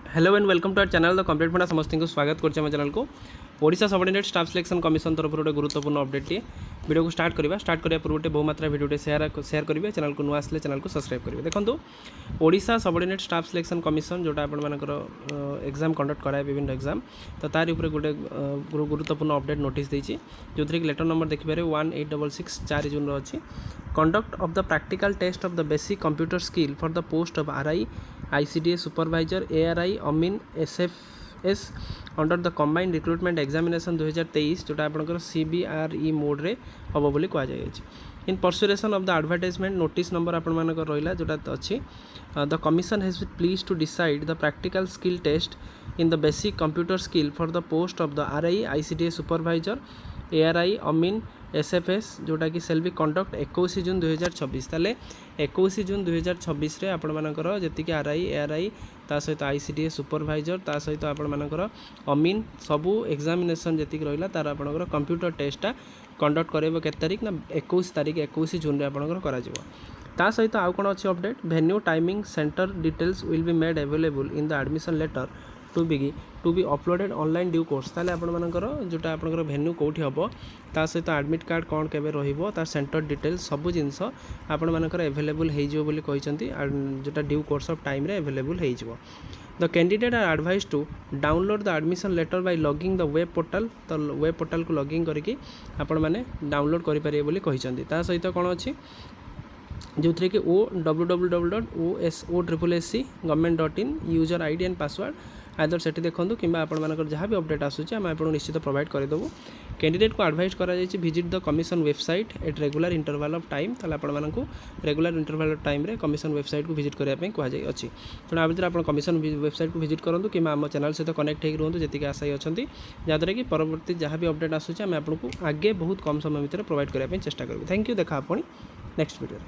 Hello and welcome to our channel the complete funda समस्त को स्वागत करछे हम चैनल को Odisha subordinate staff selection commission तरफ गोटे गुरुत्वपूर्ण अपडेट वीडियो को स्टार्ट करने पूर्व गोटे बहुमात्रा वीडियो शेयर करेंगे चैनल को नुआ आसले चैनल को सब्सक्राइब करेंगे। देखो Odisha subordinate staff selection commission जोटा आपर एग्जाम कंडक्ट कराए विभिन्न एग्जाम तो तार ऊपर गोटे गुरुत्वपूर्ण अपडेट नोटिस देती जो थी लेटर नंबर देखिए 1866 4 जून अच्छी conduct of the practical test of the basic computer skill for the post of RI ICDS supervisor ARI अमीन SFS under the combined recruitment examination 2023 जोटा आपंकर सीबीआरई मोड रे हम बोली कहुई in pursuance of the advertisement notice number आपण रहा जोटा अच्छी the commission has been pleased to decide the practical skill test in the basic computer skill for the post of the RI ICDS supervisor ARI अमीन SFS जोटा कि cell B conduct 21 जून 2026 ताले 21 जून 2026 रे आपण मानकर जति आरआई एआरआई ता सहित आईसीडीएस सुपरवाइजर ता सहित आपण मानकर अमीन सबू एग्जामिनेशन जति रहिला तार आपणकर कंप्यूटर टेस्टा कंडक्ट करेबो केत तारिख ना 21 तारिख 21 जून रे आपणकर करा जिवो ता सहित आउ कोन अछि update venue timing centre details will be made available in the admission letter to be uploaded online due course ताले आपण मानकर जोटा आपणकर वेन्यू कोठी हबो ता सहित एडमिट कार्ड कौन केबे रहिबो तार सेंटर डिटेल्स सब जिनस आपण मानकर अवेलेबल हो जिवो बोली कहिसंती जोटा ड्यू कोर्स ऑफ टाइम रे अवेलेबल हो जिवो the candidate are advise to download the admission letter by logging the web portal तो वेब पोर्टल को लॉगिंग करके आपण माने डाउनलोड करि परिबे बोली कहिसंती ता सहित कोन अछि जो थी कि www.osossc government.in user ID and password आदर से देखूँ कि आपर जहाँ भी अपडेट आसूँ आम आपको निश्चित प्रोवाइड करदेबू कैंडिडेट को एडवाइज करा visit the commission website at regular interval of time ताले आपको रेगुलर इंटरवल ऑफ टाइम रे कमिशन वेबसाइट को विजिट करने कहुई अच्छी तेणु आ भितर आप कमिशन वेबसाइट को विजिट करूँ कि आम चैनल सहित कनेक्ट हो रुहतु जी आशायी अच्छा जहाँद्वारा कि परवर्ती जहाँ भी अपडेट आसूँ आम आपको आगे बहुत कम समय भितर प्रोवाइड करने चेष्टा करूँ। थैंक यू देखा पुणी नेक्स्ट वीडियो।